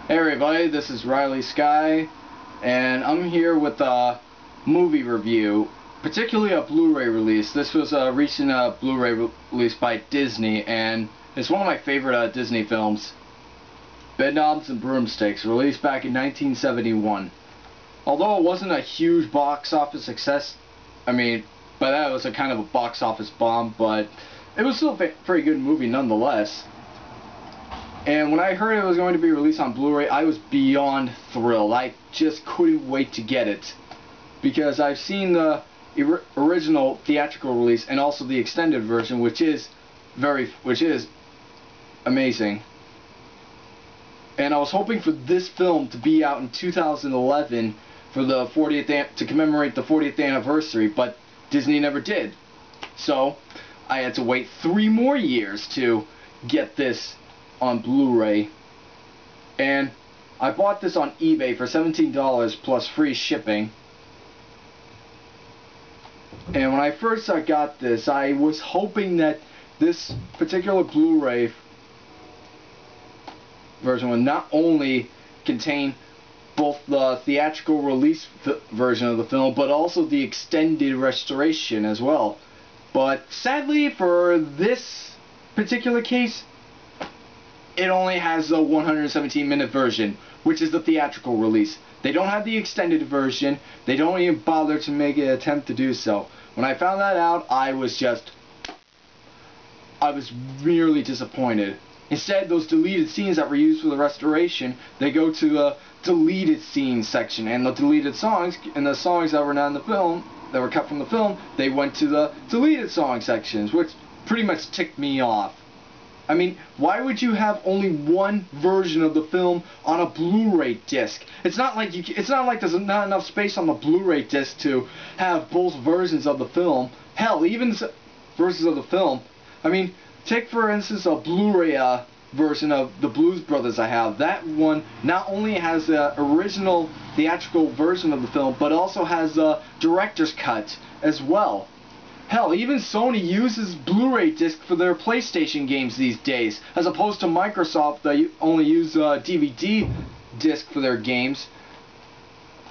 Hey everybody, this is Riley Sky, and I'm here with a movie review, particularly a Blu-ray release. This was a recent Blu-ray release by Disney, and it's one of my favorite Disney films, Bedknobs and Broomsticks, released back in 1971. Although it wasn't a huge box office success, by that it was a kind of a box office bomb, but it was still a pretty good movie nonetheless. And when I heard it was going to be released on Blu-ray, I was beyond thrilled. I just couldn't wait to get it, because I've seen the original theatrical release and also the extended version, which is amazing. And I was hoping for this film to be out in 2011 for the to commemorate the 40th anniversary, but Disney never did. So I had to wait 3 more years to get this on Blu-ray, and I bought this on eBay for $17 plus free shipping. And when I first got this, I was hoping that this particular Blu-ray version would not only contain both the theatrical release version of the film, but also the extended restoration as well. But sadly, for this particular case, it only has the 117-minute version, which is the theatrical release. They don't have the extended version. They don't even bother to make an attempt to do so. When I found that out, I was really disappointed. Instead, those deleted scenes that were used for the restoration, they go to the deleted scenes section, and the deleted songs, and the songs that were not in the film, that were cut from the film, they went to the deleted song sections, which pretty much ticked me off. I mean, why would you have only one version of the film on a Blu-ray disc? It's not like there's not enough space on the Blu-ray disc to have both versions of the film. Hell, even versions of the film. I mean, take for instance a Blu-ray version of the Blues Brothers I have. That one not only has the original theatrical version of the film, but also has the director's cut as well. Hell, even Sony uses Blu-ray disc for their PlayStation games these days, as opposed to Microsoft that only use DVD disc for their games.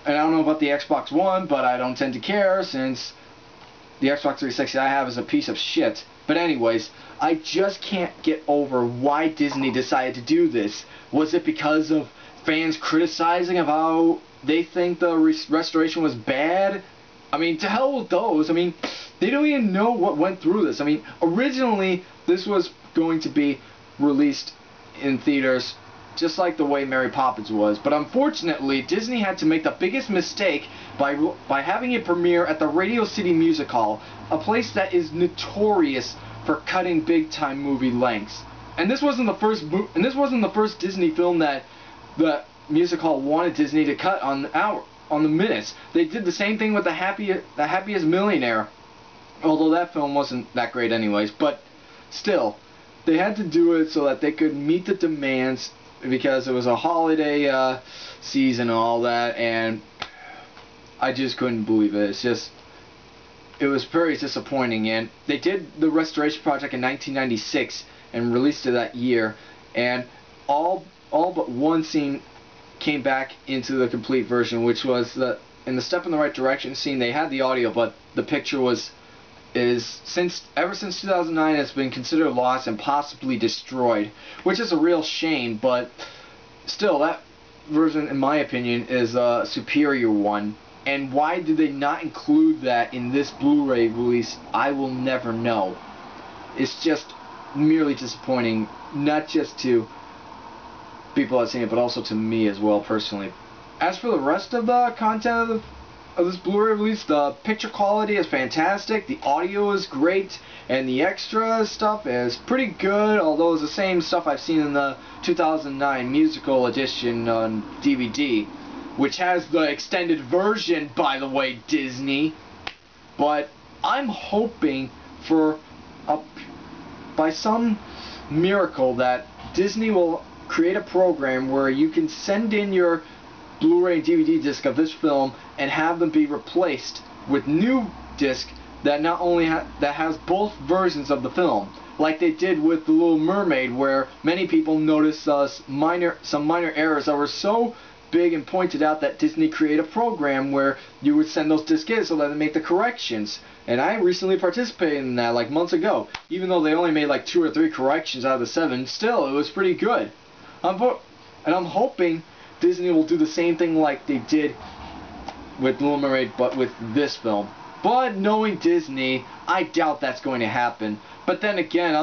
And I don't know about the Xbox One, but I don't tend to care, since the Xbox 360 I have is a piece of shit. But anyways, I just can't get over why Disney decided to do this. Was it because of fans criticizing of how they think the restoration was bad? I mean, to hell with those. I mean, they don't even know what went through this. I mean, originally, this was going to be released in theaters just like the way Mary Poppins was. But unfortunately, Disney had to make the biggest mistake by having it premiere at the Radio City Music Hall, a place that is notorious for cutting big-time movie lengths. And this wasn't the first Disney film that the music hall wanted Disney to cut on the minutes. They did the same thing with the Happiest Millionaire, although that film wasn't that great anyways. But still, they had to do it so that they could meet the demands, because it was a holiday season and all that, and I just couldn't believe it. It was very disappointing. And they did the restoration project in 1996 and released it that year, and all but one scene came back into the complete version, which was in the Step in the Right Direction scene. They had the audio, but the picture ever since 2009 it's been considered lost and possibly destroyed, which is a real shame. But still, that version, in my opinion, is a superior one. And why did they not include that in this Blu-ray release, I will never know. It's just merely disappointing, not just to people that seen it, but also to me as well personally. As for the rest of the content of this Blu-ray release, the picture quality is fantastic, the audio is great, and the extra stuff is pretty good, although it's the same stuff I've seen in the 2009 musical edition on DVD, which has the extended version, by the way, Disney. But I'm hoping for by some miracle that Disney will create a program where you can send in your Blu-ray and DVD disc of this film and have them be replaced with new disc that not only that has both versions of the film. like they did with The Little Mermaid, where many people noticed some minor errors that were so big and pointed out that Disney created a program where you would send those discs in so that they make the corrections. And I recently participated in that, like months ago. Even though they only made like 2 or 3 corrections out of the 7, still, it was pretty good. And I'm hoping Disney will do the same thing like they did with Little Mermaid, but with this film. But knowing Disney, I doubt that's going to happen. But then again,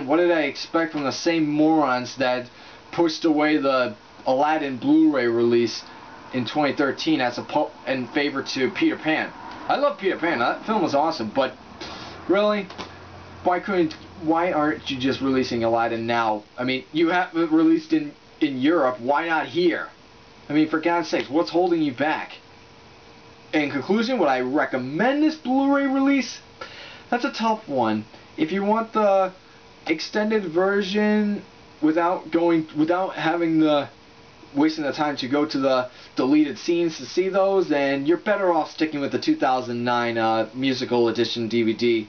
what did I expect from the same morons that pushed away the Aladdin Blu-ray release in 2013 as in favor to Peter Pan? I love Peter Pan. That film was awesome. But really, why aren't you just releasing Aladdin now? I mean, you have it released in Europe. Why not here? I mean, for God's sakes, what's holding you back? In conclusion, would I recommend this Blu-ray release? That's a tough one. If you want the extended version without having the wasting the time to go to the deleted scenes to see those, then you're better off sticking with the 2009 musical edition DVD.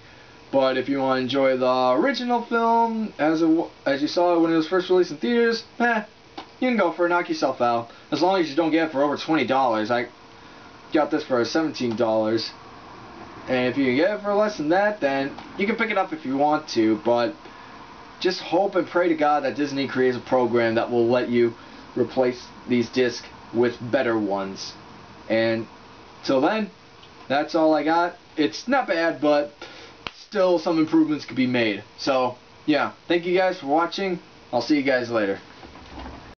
But if you want to enjoy the original film as you saw it when it was first released in theaters, you can go for it, knock yourself out. As long as you don't get it for over $20. I got this for $17. And if you can get it for less than that, then you can pick it up if you want to. But just hope and pray to God that Disney creates a program that will let you replace these discs with better ones. And till then, that's all I got. It's not bad, but still some improvements could be made. So, yeah, thank you guys for watching. I'll see you guys later.